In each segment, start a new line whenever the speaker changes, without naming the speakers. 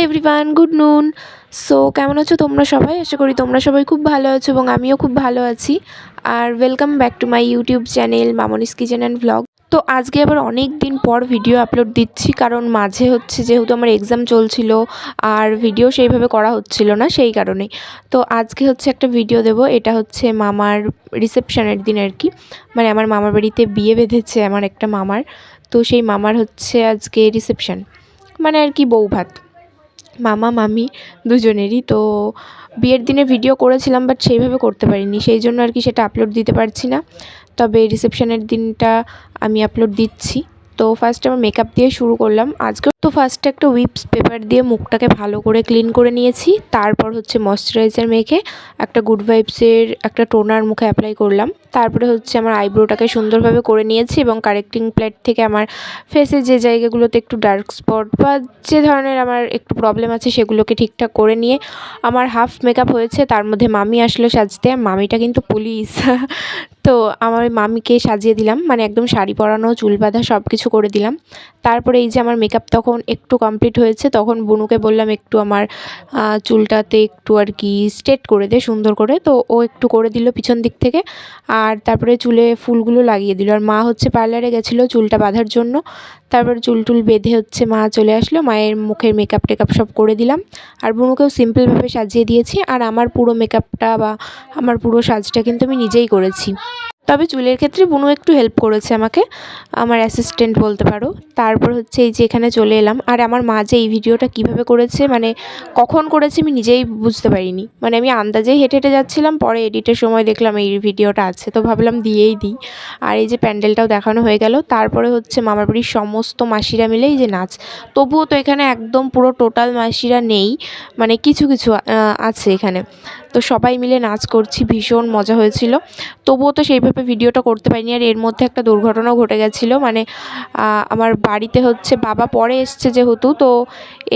Everyone, good নুন। So কেমন আছো তোমরা সবাই? আশা করি তোমরা সবাই খুব ভালো আছো এবং আমিও খুব ভালো আছি। আর welcome back to my YouTube channel Mamoni's kitchen and vlog. তো আজকে আবার অনেক দিন পর ভিডিও আপলোড দিচ্ছি, কারণ মাঝে হচ্ছে যেহেতু আমার এক্সাম চলছিল আর ভিডিও সেইভাবে করা হচ্ছিল না, সেই কারণেই। তো আজকে হচ্ছে একটা ভিডিও দেব। এটা হচ্ছে মামার রিসেপশনের দিন আর কি, মানে আমার মামার বাড়িতে বিয়ে বেঁধেছে আমার একটা মামার। তো সেই মামার হচ্ছে আজকে রিসেপশন, মানে আর কি বউ ভাত, মামা মামি দুজনেরই। তো বিয়ের দিনে ভিডিও করেছিলাম, বাট সেইভাবে করতে পারিনি, সেই জন্য আর কি সেটা আপলোড দিতে পারছি না। তবে রিসেপশনের দিনটা আমি আপলোড দিচ্ছি। তো ফার্স্টে আমার মেকআপ দিয়ে শুরু করলাম আজকে। তো ফার্স্টে একটা উইপস পেপার দিয়ে মুখটাকে ভালো করে ক্লিন করে নিয়েছি। তারপর হচ্ছে ময়শ্চারাইজার মেখে একটা গুড ভাইবসের একটা টোনার মুখে অ্যাপ্লাই করলাম। তারপরে হচ্ছে আমার আইব্রোটাকে সুন্দরভাবে করে নিয়েছি এবং কারেক্টিং প্লেট থেকে আমার ফেসে যে জায়গাগুলোতে একটু ডার্ক স্পট বা যে ধরনের আমার একটু প্রবলেম আছে সেগুলোকে ঠিকঠাক করে নিয়ে আমার হাফ মেকআপ হয়েছে। তার মধ্যে মামি আসলো সাজতে। মামিটা কিন্তু পুলিশ। তো আমার মামিকে সাজিয়ে দিলাম, মানে একদম শাড়ি পরানো, চুল বাঁধা সব কিছু করে দিলাম। তারপরে এই যে আমার মেকআপ তখন একটু কমপ্লিট হয়েছে, তখন বুনুকে বললাম একটু আমার চুলটাতে একটু আর কি স্ট্রেট করে দে সুন্দর করে। তো ও একটু করে দিল পিছন দিক থেকে, আর তারপরে চুলে ফুলগুলো লাগিয়ে দিল। আর মা হচ্ছে পার্লারে গেছিলো চুলটা বাঁধার জন্য। তারপর চুল টুল বেঁধে হচ্ছে মা চলে আসলো, মায়ের মুখের মেকআপ টেকআপ সব করে দিলাম। আর বুনুকেও সিম্পলভাবে সাজিয়ে দিয়েছি। আর আমার পুরো মেকআপটা বা আমার পুরো সাজটা কিন্তু আমি নিজেই করেছি। তবে চুলের ক্ষেত্রে বুনু একটু হেল্প করেছে আমাকে, আমার অ্যাসিস্ট্যান্ট বলতে পারো। তারপর হচ্ছে এই যে এখানে চলে এলাম। আর আমার মা যে এই ভিডিওটা কিভাবে করেছে, মানে কখন করেছে আমি নিজেই বুঝতে পারিনি, মানে আমি আন্দাজেই হেঁটে হেঁটে যাচ্ছিলাম, পরে এডিটের সময় দেখলাম এই ভিডিওটা আছে, তো ভাবলাম দিয়েই দিই। আর এই যে প্যান্ডেলটাও দেখানো হয়ে গেল। তারপরে হচ্ছে মামার বাড়ির সমস্ত মাসিরা মিলে এই যে নাচ। তবুও তো এখানে একদম পুরো টোটাল মাসিরা নেই, মানে কিছু কিছু আছে এখানে। তো সবাই মিলে নাচ করছি, ভীষণ মজা হয়েছিল। তবুও তো সেইভাবে ভিডিওটা করতে পারিনি। আর এর মধ্যে একটা দুর্ঘটনাও ঘটে গেছিলো, মানে আমার বাড়িতে হচ্ছে বাবা পরে এসছে যেহেতু, তো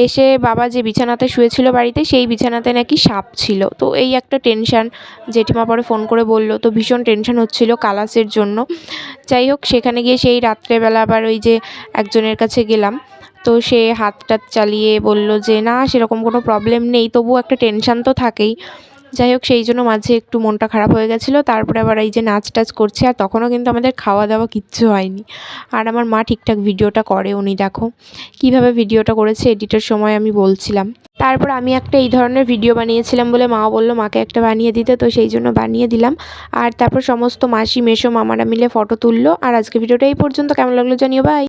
এসে বাবা যে বিছানাতে শুয়েছিল বাড়িতে, সেই বিছানাতে নাকি সাপ ছিল। তো এই একটা টেনশান, জেঠিমা পরে ফোন করে বললো, তো ভীষণ টেনশান হচ্ছিল কালাসের জন্য। যাই হোক, সেখানে গিয়ে সেই রাত্রেবেলা আবার ওই যে একজনের কাছে গেলাম। তো সে হাত টাত চালিয়ে বলল যে না, সেরকম কোনো প্রবলেম নেই, তবুও একটা টেনশান তো থাকেই। যাই হোক, সেই জন্য মাঝে একটু মনটা খারাপ হয়ে গেছিলো। তারপরে আবার এই যে নাচ টাচ করছে, আর তখনও কিন্তু আমাদের খাওয়া দাওয়া কিচ্ছু হয়নি। আর আমার মা ঠিকঠাক ভিডিওটা করে, উনি দেখো কীভাবে ভিডিওটা করেছে, এডিটের সময় আমি বলছিলাম। তারপর আমি একটা এই ধরনের ভিডিও বানিয়েছিলাম বলে মা বললো মাকে একটা বানিয়ে দিতে, তো সেই জন্য বানিয়ে দিলাম। আর তারপর সমস্ত মাসি মেসো মামারা মিলে ফটো তুললো। আর আজকে ভিডিওটা এই পর্যন্ত, কেমন লাগলো জানিও, বাই।